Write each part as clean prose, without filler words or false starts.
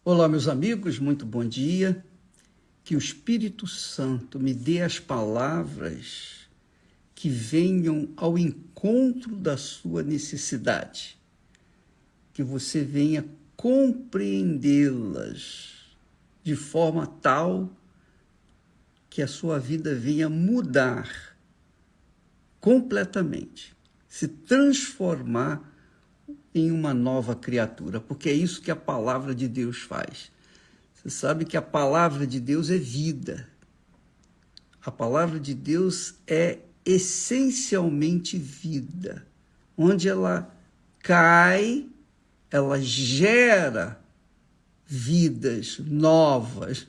Olá, meus amigos, muito bom dia. Que o Espírito Santo me dê as palavras que venham ao encontro da sua necessidade, que você venha compreendê-las de forma tal que a sua vida venha mudar completamente, se transformar em uma nova criatura, porque é isso que a palavra de Deus faz. Você sabe que a palavra de Deus é vida. A palavra de Deus é essencialmente vida. Onde ela cai, ela gera vidas novas,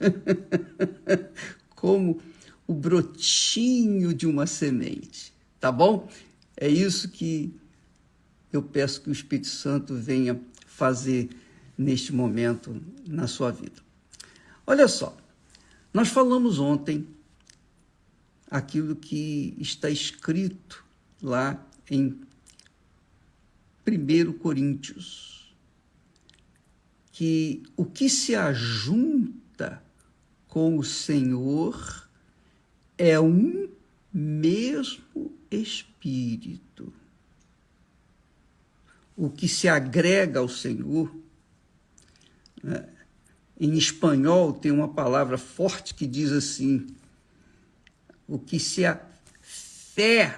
como o brotinho de uma semente, tá bom? É isso que eu peço que o Espírito Santo venha fazer neste momento na sua vida. Olha só, nós falamos ontem aquilo que está escrito lá em 1 Coríntios, que o que se ajunta com o Senhor é um mesmo Espírito. O que se agrega ao Senhor, né? Em espanhol tem uma palavra forte que diz assim, o que se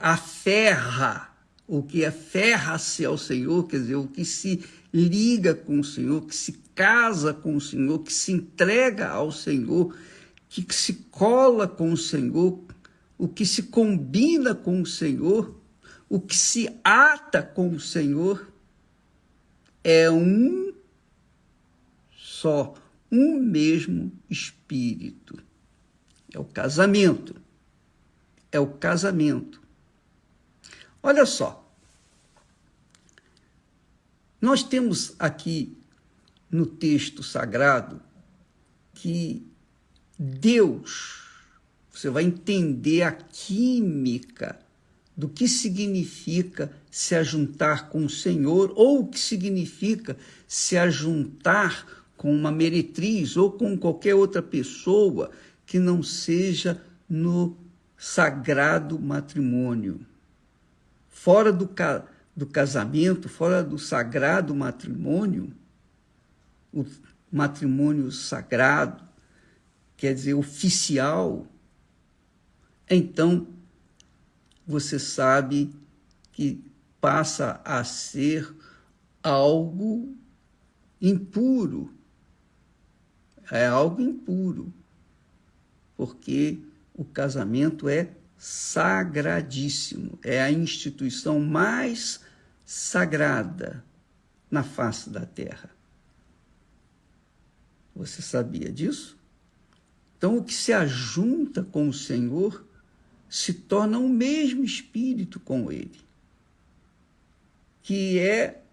aferra, o que aferra-se ao Senhor, quer dizer, o que se liga com o Senhor, que se casa com o Senhor, que se entrega ao Senhor, que se cola com o Senhor, o que se combina com o Senhor, o que se ata com o Senhor, é um só, um mesmo Espírito. É o casamento. É o casamento. Olha só. Nós temos aqui no texto sagrado que Deus, você vai entender a química do que significa se ajuntar com o Senhor, ou o que significa se ajuntar com uma meretriz ou com qualquer outra pessoa que não seja no sagrado matrimônio. Fora do casamento, fora do sagrado matrimônio, o matrimônio sagrado, quer dizer, oficial, então você sabe que passa a ser algo impuro. É algo impuro, porque o casamento é sagradíssimo, é a instituição mais sagrada na face da terra. Você sabia disso? Então, o que se ajunta com o Senhor se torna o mesmo Espírito com Ele, que é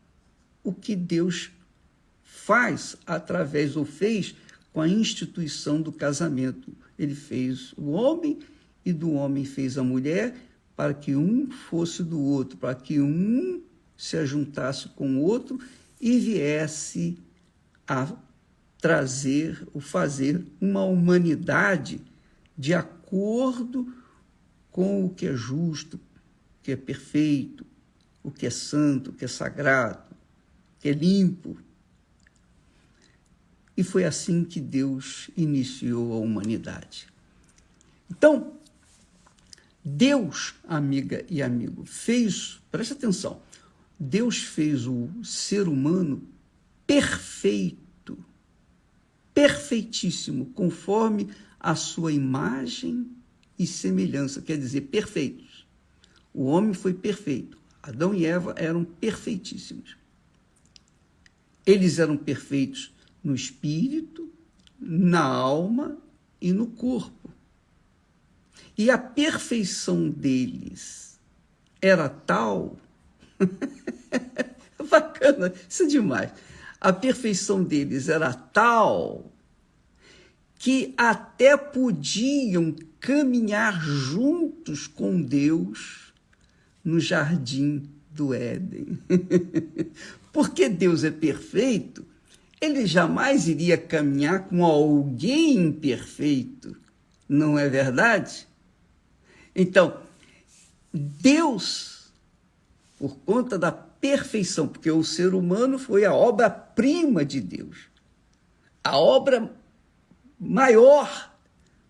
o que Deus faz através, ou fez, com a instituição do casamento. Ele fez o homem e do homem fez a mulher para que um fosse do outro, para que um se ajuntasse com o outro e viesse a trazer, ou fazer uma humanidade de acordo com o que é justo, o que é perfeito, o que é santo, o que é sagrado, o que é limpo. E foi assim que Deus iniciou a humanidade. Então, Deus, amiga e amigo, fez, preste atenção, Deus fez o ser humano perfeito, perfeitíssimo, conforme a sua imagem e semelhança, quer dizer, perfeitos. O homem foi perfeito, Adão e Eva eram perfeitíssimos. Eles eram perfeitos no espírito, na alma e no corpo. E a perfeição deles era tal... Bacana, isso é demais. A perfeição deles era tal que até podiam caminhar juntos com Deus no jardim do Éden. Porque Deus é perfeito, ele jamais iria caminhar com alguém imperfeito, não é verdade? Então, Deus, por conta da perfeição, porque o ser humano foi a obra-prima de Deus, a obra maior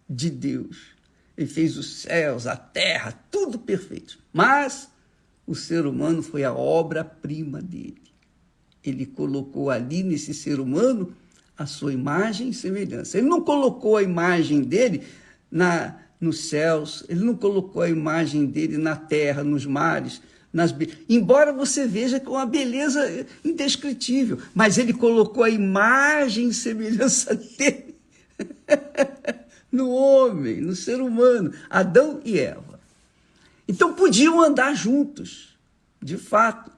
de Deus. Ele fez os céus, a terra, tudo perfeito. Mas o ser humano foi a obra-prima dele. Ele colocou ali nesse ser humano a sua imagem e semelhança. Ele não colocou a imagem dele nos céus, ele não colocou a imagem dele na terra, nos mares, embora você veja com uma beleza indescritível, mas ele colocou a imagem e semelhança dele no homem, no ser humano, Adão e Eva. Então podiam andar juntos, de fato,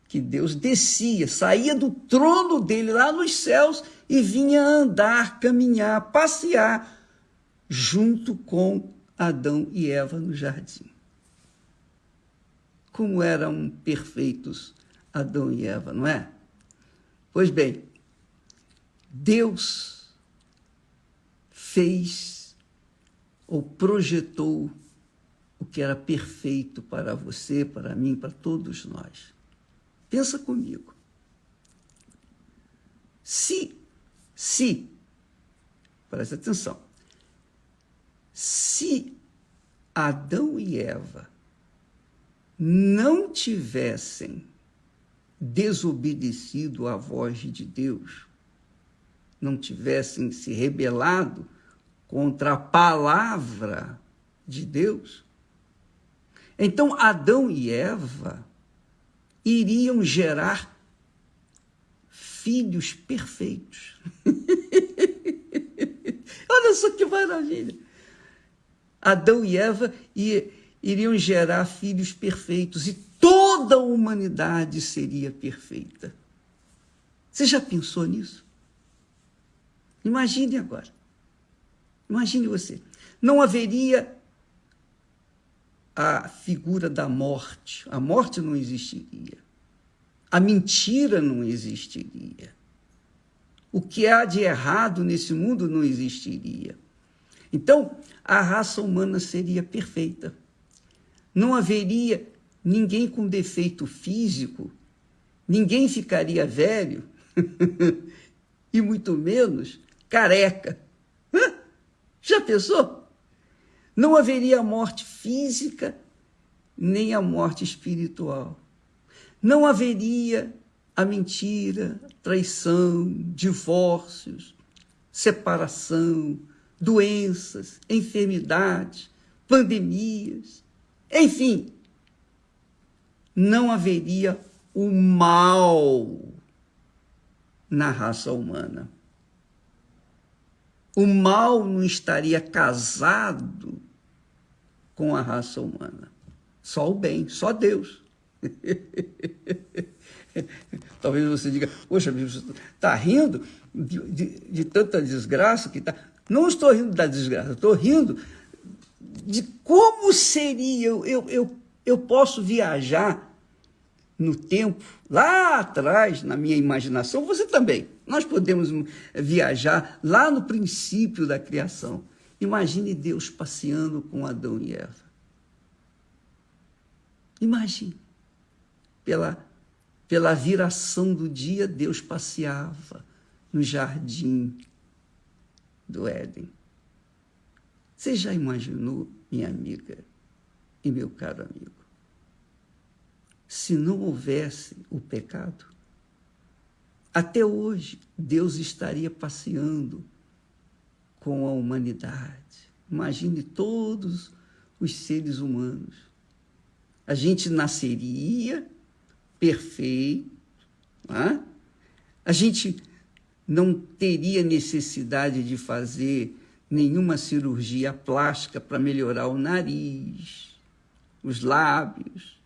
que Deus descia, saía do trono dele lá nos céus e vinha andar, caminhar, passear junto com Adão e Eva no jardim. Como eram perfeitos Adão e Eva, não é? Pois bem, Deus fez ou projetou o que era perfeito para você, para mim, para todos nós. Pensa comigo. Se, presta atenção, se Adão e Eva não tivessem desobedecido à voz de Deus, não tivessem se rebelado contra a palavra de Deus, então Adão e Eva iriam gerar filhos perfeitos. Olha só que maravilha! Adão e Eva iriam gerar filhos perfeitos e toda a humanidade seria perfeita. Você já pensou nisso? Imagine agora. Imagine você. Não haveria a figura da morte. A morte não existiria. A mentira não existiria. O que há de errado nesse mundo não existiria. Então, a raça humana seria perfeita. Não haveria ninguém com defeito físico, ninguém ficaria velho, e muito menos careca. Já pensou? Não haveria a morte física, nem a morte espiritual. Não haveria a mentira, traição, divórcios, separação, doenças, enfermidades, pandemias, enfim, não haveria o mal na raça humana. O mal não estaria casado com a raça humana. Só o bem, só Deus. Talvez você diga, poxa, você está rindo de tanta desgraça que está... Não estou rindo da desgraça, estou rindo de como seria, eu posso viajar no tempo, lá atrás, na minha imaginação, você também. Nós podemos viajar lá no princípio da criação. Imagine Deus passeando com Adão e Eva. Imagine. Pela viração do dia, Deus passeava no jardim do Éden. Você já imaginou, minha amiga e meu caro amigo, se não houvesse o pecado, até hoje Deus estaria passeando com a humanidade. Imagine todos os seres humanos. A gente nasceria perfeito, não? A gente não teria necessidade de fazer nenhuma cirurgia plástica para melhorar o nariz, os lábios,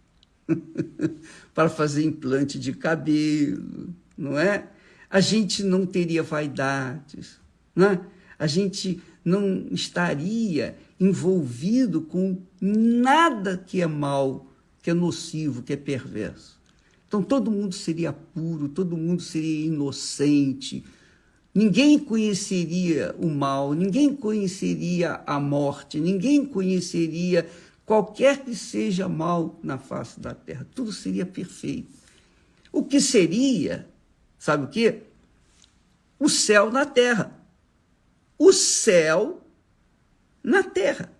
para fazer implante de cabelo, não é? A gente não teria vaidades, não é? A gente não estaria envolvido com nada que é mal, que é nocivo, que é perverso. Então todo mundo seria puro, todo mundo seria inocente, ninguém conheceria o mal, ninguém conheceria a morte, ninguém conheceria qualquer que seja mal na face da terra, tudo seria perfeito. O que seria, sabe o quê? O céu na terra. O céu na terra.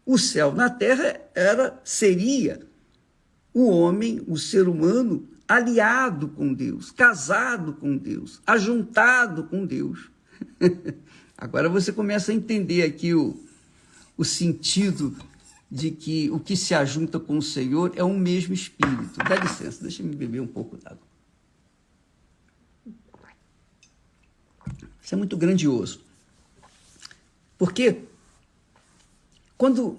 O céu na terra seria o homem, o ser humano, aliado com Deus, casado com Deus, ajuntado com Deus. Agora você começa a entender aqui o sentido de que o que se ajunta com o Senhor é um mesmo Espírito. Dá licença, deixa eu beber um pouco d'água. Isso é muito grandioso. Porque quando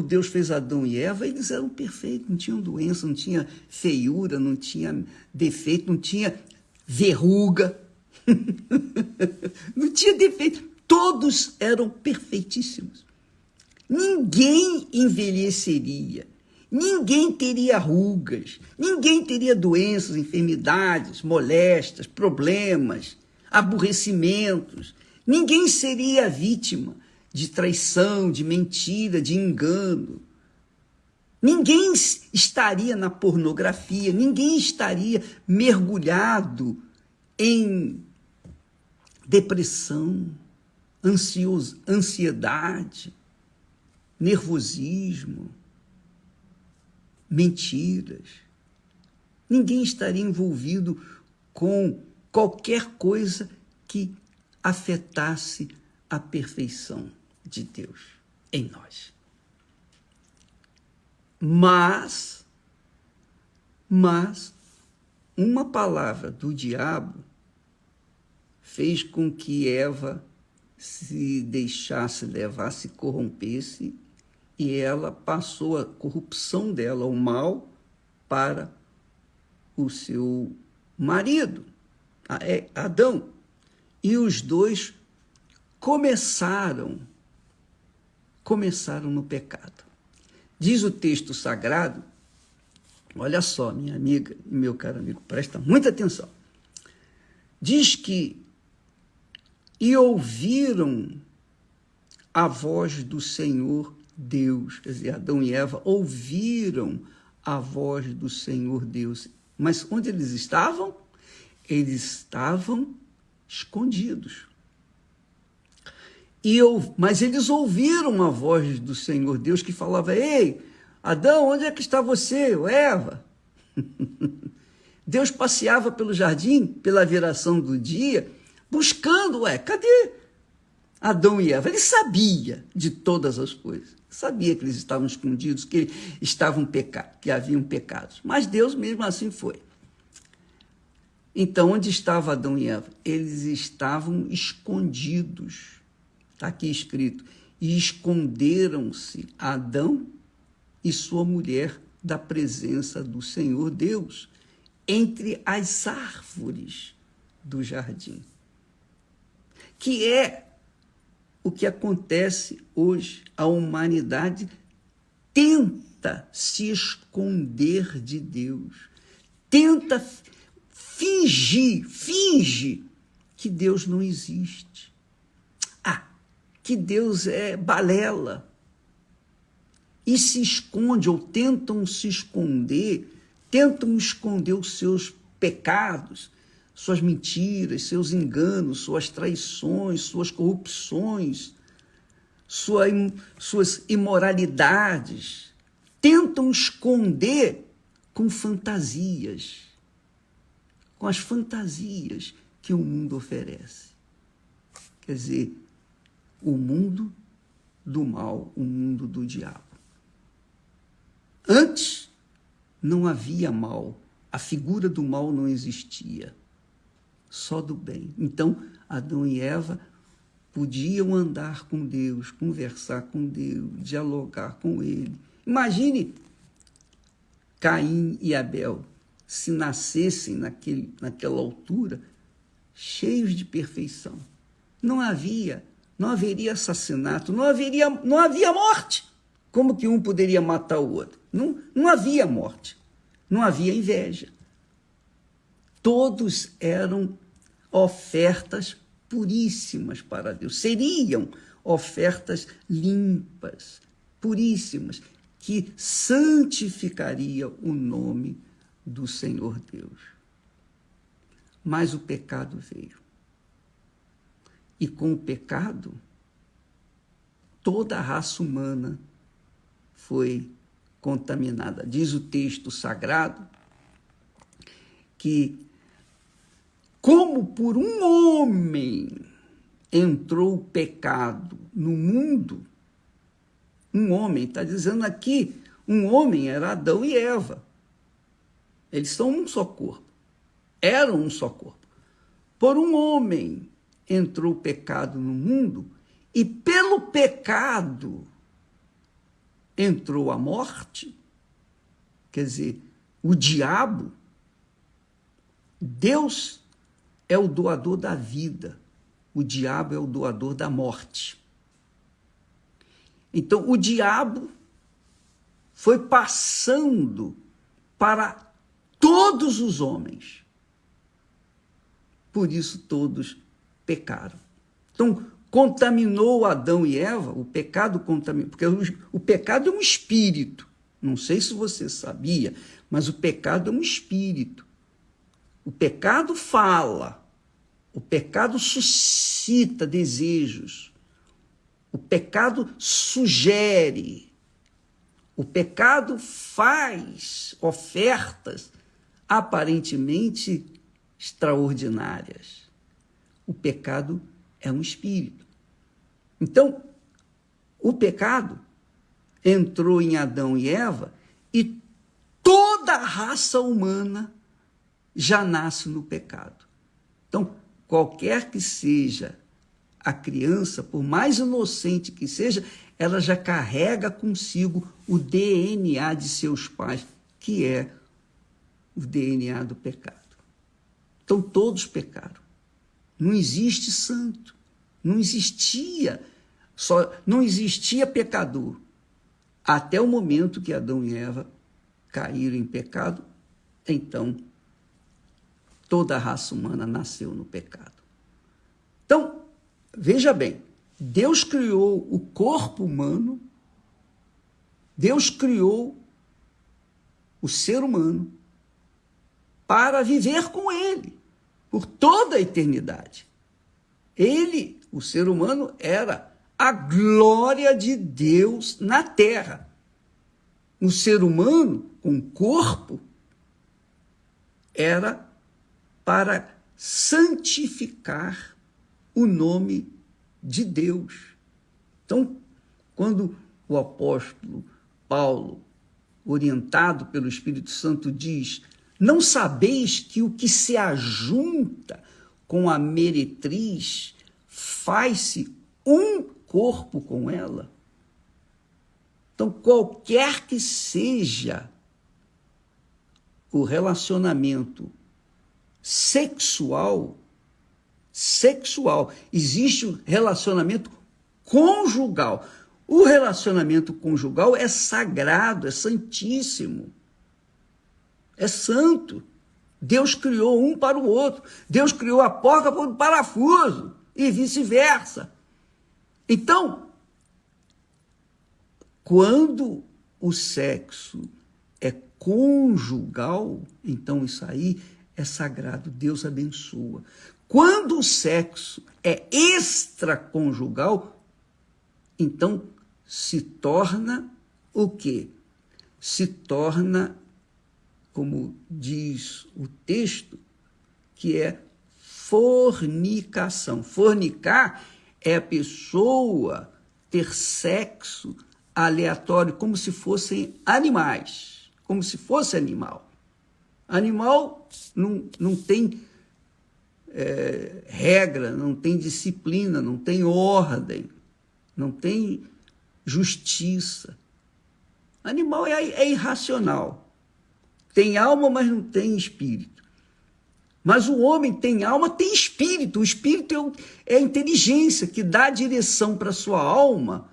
Deus fez Adão e Eva, eles eram perfeitos, não tinham doença, não tinha feiura, não tinha defeito, não tinha verruga, não tinha defeito. Todos eram perfeitíssimos. Ninguém envelheceria, ninguém teria rugas, ninguém teria doenças, enfermidades, moléstias, problemas, aborrecimentos. Ninguém seria vítima de traição, de mentira, de engano. Ninguém estaria na pornografia, ninguém estaria mergulhado em depressão, ansiedade, nervosismo, mentiras. Ninguém estaria envolvido com qualquer coisa que afetasse a perfeição de Deus em nós. Mas uma palavra do diabo fez com que Eva se deixasse levar, se corrompesse, e ela passou a corrupção dela, o mal, para o seu marido, Adão. E os dois começaram no pecado. Diz o texto sagrado, olha só, minha amiga e meu caro amigo, presta muita atenção. Diz que e ouviram a voz do Senhor Deus, quer dizer, Adão e Eva ouviram a voz do Senhor Deus. Mas onde eles estavam? Eles estavam escondidos. Mas eles ouviram a voz do Senhor Deus que falava: ei, Adão, onde é que está você, Eva? Deus passeava pelo jardim, pela viração do dia, buscando, cadê Adão e Eva? Ele sabia de todas as coisas, sabia que eles estavam escondidos, que haviam pecados, mas Deus mesmo assim foi. Então, onde estava Adão e Eva? Eles estavam escondidos. Está aqui escrito: e esconderam-se Adão e sua mulher da presença do Senhor Deus entre as árvores do jardim. Que é o que acontece hoje. A humanidade tenta se esconder de Deus, tenta finge que Deus não existe. Que Deus é balela. E se esconde, ou tentam esconder os seus pecados, suas mentiras, seus enganos, suas traições, suas corrupções, suas imoralidades. Tentam esconder com fantasias, com as fantasias que o mundo oferece. Quer dizer, o mundo do mal, o mundo do diabo. Antes não havia mal, a figura do mal não existia, só do bem. Então, Adão e Eva podiam andar com Deus, conversar com Deus, dialogar com Ele. Imagine Caim e Abel, se nascessem naquela altura, cheios de perfeição. Não haveria assassinato, não havia morte. Como que um poderia matar o outro? Não havia morte, não havia inveja. Todos eram ofertas puríssimas para Deus. Seriam ofertas limpas, puríssimas, que santificaria o nome do Senhor Deus. Mas o pecado veio. E com o pecado, toda a raça humana foi contaminada. Diz o texto sagrado que, como por um homem entrou o pecado no mundo, um homem, está dizendo aqui, um homem era Adão e Eva. Eles são um só corpo. Eram um só corpo. Por um homem entrou o pecado no mundo, e pelo pecado entrou a morte, quer dizer, o diabo. Deus é o doador da vida, o diabo é o doador da morte. Então, o diabo foi passando para todos os homens. Por isso, todos pecaram. Então, contaminou Adão e Eva, o pecado contaminou, porque o pecado é um espírito. Não sei se você sabia, mas o pecado é um espírito. O pecado fala, o pecado suscita desejos, o pecado sugere, o pecado faz ofertas aparentemente extraordinárias. O pecado é um espírito. Então, o pecado entrou em Adão e Eva e toda a raça humana já nasce no pecado. Então, qualquer que seja a criança, por mais inocente que seja, ela já carrega consigo o DNA de seus pais, que é o DNA do pecado. Então, todos pecaram. Não existe santo. Não existia pecador. Até o momento que Adão e Eva caíram em pecado, então toda a raça humana nasceu no pecado. Então, veja bem, Deus criou o corpo humano, Deus criou o ser humano para viver com ele por toda a eternidade. Ele, o ser humano, era a glória de Deus na terra. O ser humano, com corpo, era para santificar o nome de Deus. Então, quando o apóstolo Paulo, orientado pelo Espírito Santo, diz: não sabeis que o que se ajunta com a meretriz faz-se um corpo com ela? Então, qualquer que seja o relacionamento sexual, existe o relacionamento conjugal. O relacionamento conjugal é sagrado, é santíssimo, é santo. Deus criou um para o outro. Deus criou a porca para o parafuso e vice-versa. Então, quando o sexo é conjugal, então isso aí é sagrado, Deus abençoa. Quando o sexo é extraconjugal, então se torna o quê? Se torna, como diz o texto, que é fornicação. Fornicar é a pessoa ter sexo aleatório, como se fossem animais, como se fosse animal. Animal não tem regra, não tem disciplina, não tem ordem, não tem justiça. Animal é irracional. Tem alma, mas não tem espírito. Mas o homem tem alma, tem espírito. O espírito é a inteligência que dá direção para a sua alma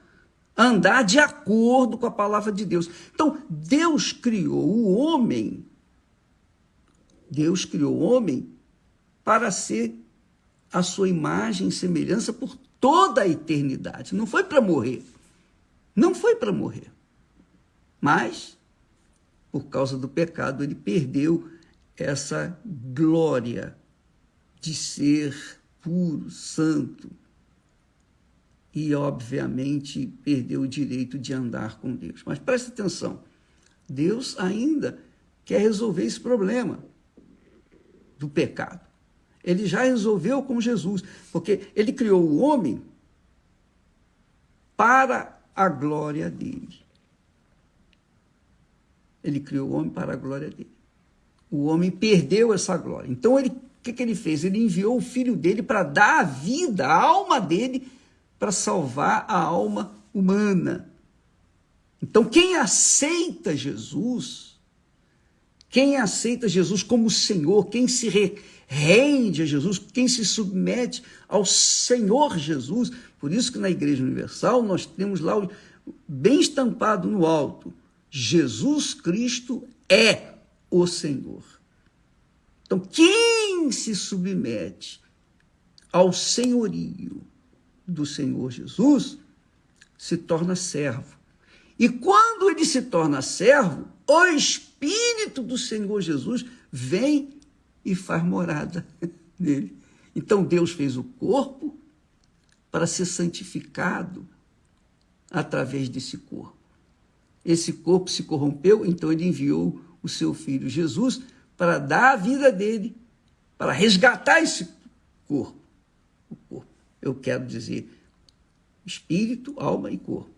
andar de acordo com a palavra de Deus. Então, Deus criou o homem para ser a sua imagem e semelhança por toda a eternidade. Não foi para morrer. Não foi para morrer. Mas, por causa do pecado, ele perdeu essa glória de ser puro, santo. E, obviamente, perdeu o direito de andar com Deus. Mas preste atenção, Deus ainda quer resolver esse problema do pecado. Ele já resolveu com Jesus, porque ele criou o homem para a glória dele. Ele criou o homem para a glória dele. O homem perdeu essa glória. Então, o que ele fez? Ele enviou o filho dele para dar a vida, a alma dele, para salvar a alma humana. Então, quem aceita Jesus como Senhor, quem se rende a Jesus, quem se submete ao Senhor Jesus, por isso que na Igreja Universal nós temos lá bem estampado no alto, Jesus Cristo é o Senhor. Então, quem se submete ao senhorio do Senhor Jesus se torna servo. E quando ele se torna servo, o Espírito do Senhor Jesus vem e faz morada nele. Então Deus fez o corpo para ser santificado através desse corpo. Esse corpo se corrompeu, então ele enviou o seu filho Jesus para dar a vida dele, para resgatar esse corpo. O corpo, eu quero dizer, espírito, alma e corpo.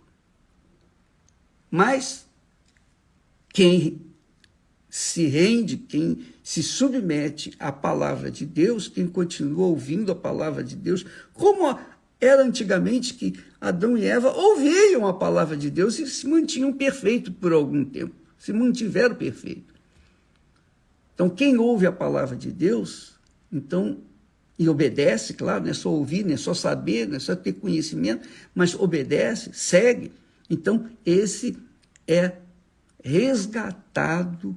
Mas quem se rende, quem se submete à palavra de Deus, quem continua ouvindo a palavra de Deus, como era antigamente que Adão e Eva ouviam a palavra de Deus e se mantinham perfeitos por algum tempo, se mantiveram perfeitos. Então, quem ouve a palavra de Deus, então, e obedece, claro, não é só ouvir, não é só saber, não é só ter conhecimento, mas obedece, segue, então, esse é resgatado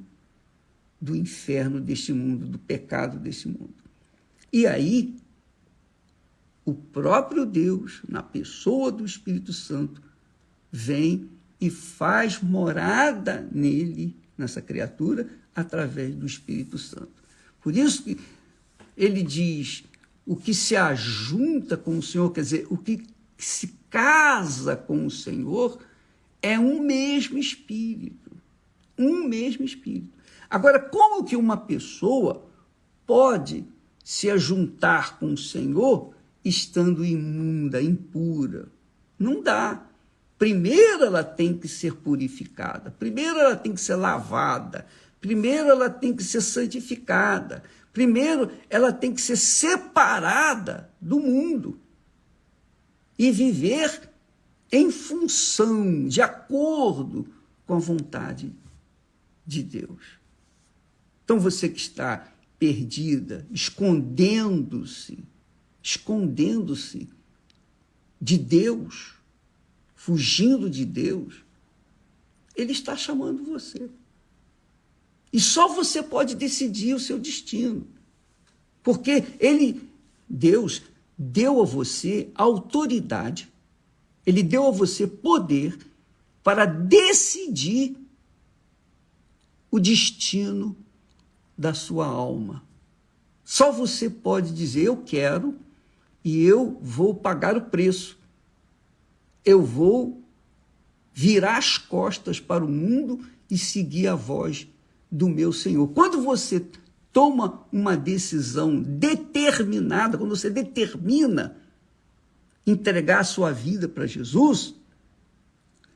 do inferno deste mundo, do pecado deste mundo. E aí, o próprio Deus, na pessoa do Espírito Santo, vem e faz morada nele, nessa criatura, através do Espírito Santo. Por isso que ele diz, o que se ajunta com o Senhor, quer dizer, o que se casa com o Senhor, é um mesmo Espírito. Um mesmo Espírito. Agora, como que uma pessoa pode se ajuntar com o Senhor estando imunda, impura? Não dá. Primeiro ela tem que ser purificada, primeiro ela tem que ser lavada, primeiro ela tem que ser santificada, primeiro ela tem que ser separada do mundo e viver em função, de acordo com a vontade de Deus. Então você que está perdida, escondendo-se de Deus, fugindo de Deus, Ele está chamando você. E só você pode decidir o seu destino. Porque Deus deu a você autoridade, Ele deu a você poder para decidir o destino da sua alma. Só você pode dizer, eu quero, e eu vou pagar o preço. Eu vou virar as costas para o mundo e seguir a voz do meu Senhor. Quando você toma uma decisão determinada, quando você determina entregar a sua vida para Jesus,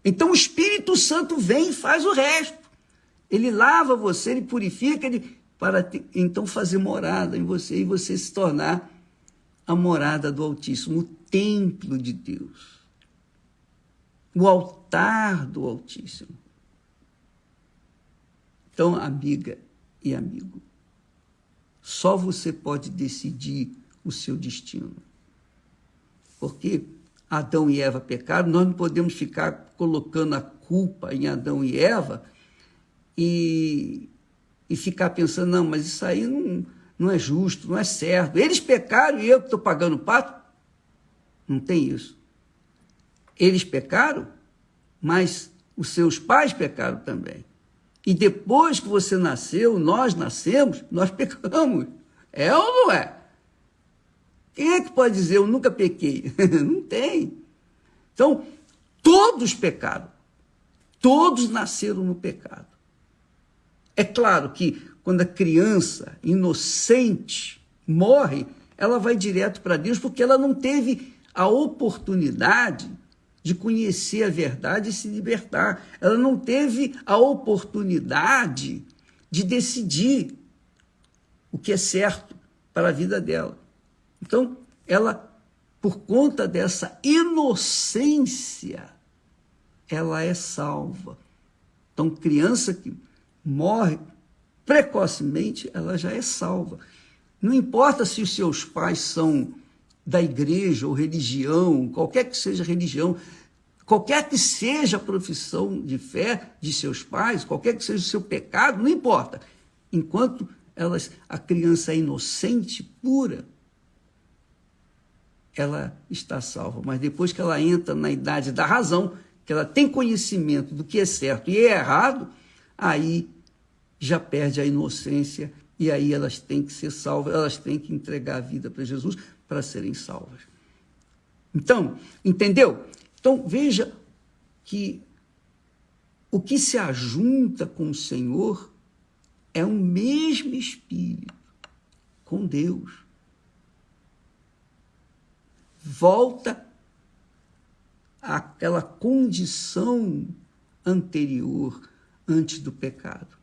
então o Espírito Santo vem e faz o resto. Ele lava você, ele purifica, para então fazer morada em você e você se tornar a morada do Altíssimo, o templo de Deus, o altar do Altíssimo. Então, amiga e amigo, só você pode decidir o seu destino. Porque Adão e Eva pecaram, nós não podemos ficar colocando a culpa em Adão e Eva e ficar pensando, não, mas isso aí não é justo, não é certo. Eles pecaram e eu que estou pagando o pato? Não tem isso. Eles pecaram, mas os seus pais pecaram também. E depois que você nasceu, nós nascemos, nós pecamos. É ou não é? Quem é que pode dizer, eu nunca pequei? Não tem. Então, todos pecaram. Todos nasceram no pecado. É claro que quando a criança inocente morre, ela vai direto para Deus porque ela não teve a oportunidade de conhecer a verdade e se libertar. Ela não teve a oportunidade de decidir o que é certo para a vida dela. Então, ela, por conta dessa inocência, ela é salva. Então, criança que morre precocemente, ela já é salva. Não importa se os seus pais são da igreja ou religião, qualquer que seja a religião, qualquer que seja a profissão de fé de seus pais, qualquer que seja o seu pecado, não importa. Enquanto a criança é inocente, pura, ela está salva. Mas depois que ela entra na idade da razão, que ela tem conhecimento do que é certo e é errado, aí já perde a inocência e aí elas têm que ser salvas, elas têm que entregar a vida para Jesus para serem salvas. Então, entendeu? Então, veja que o que se ajunta com o Senhor é o mesmo Espírito, com Deus. Volta àquela condição anterior, antes do pecado,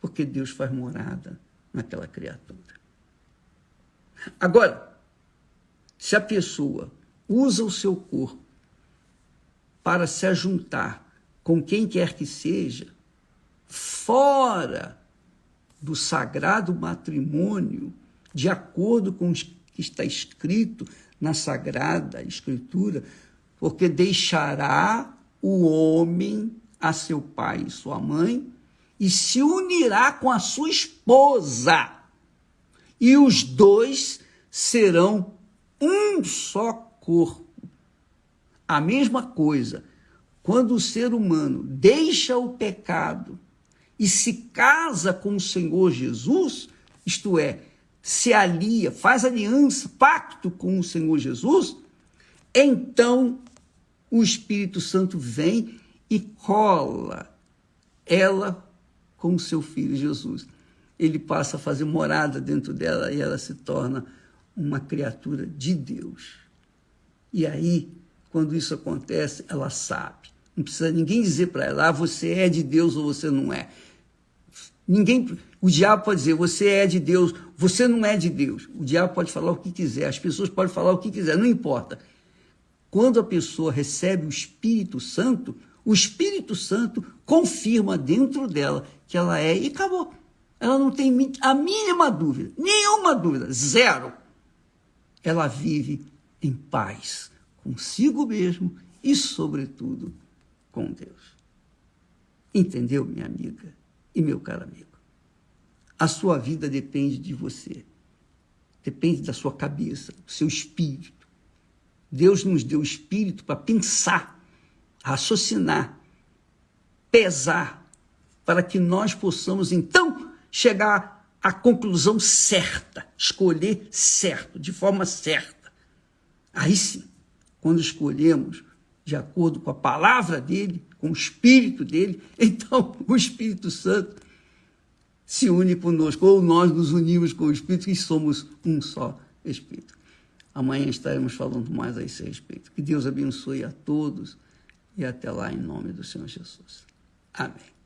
porque Deus faz morada naquela criatura. Agora, se a pessoa usa o seu corpo para se ajuntar com quem quer que seja, fora do sagrado matrimônio, de acordo com o que está escrito na Sagrada Escritura, porque deixará o homem a seu pai e sua mãe e se unirá com a sua esposa, e os dois serão um só corpo. A mesma coisa, quando o ser humano deixa o pecado e se casa com o Senhor Jesus, isto é, se alia, faz aliança, pacto com o Senhor Jesus, então o Espírito Santo vem e cola ela com o seu filho Jesus. Ele passa a fazer morada dentro dela e ela se torna uma criatura de Deus. E aí, quando isso acontece, ela sabe. Não precisa ninguém dizer para ela, você é de Deus ou você não é. O diabo pode dizer, você é de Deus, você não é de Deus. O diabo pode falar o que quiser, as pessoas podem falar o que quiser, não importa. Quando a pessoa recebe o Espírito Santo confirma dentro dela que ela é e acabou. Ela não tem a mínima dúvida, nenhuma dúvida, zero. Ela vive em paz consigo mesmo e, sobretudo, com Deus. Entendeu, minha amiga e meu caro amigo? A sua vida depende de você, depende da sua cabeça, do seu espírito. Deus nos deu o espírito para pensar, raciocinar, pesar, para que nós possamos, então, chegar à conclusão certa, escolher certo, de forma certa. Aí sim, quando escolhemos de acordo com a palavra dele, com o Espírito dele, então o Espírito Santo se une conosco, ou nós nos unimos com o Espírito e somos um só Espírito. Amanhã estaremos falando mais a esse respeito. Que Deus abençoe a todos e até lá em nome do Senhor Jesus. Amém.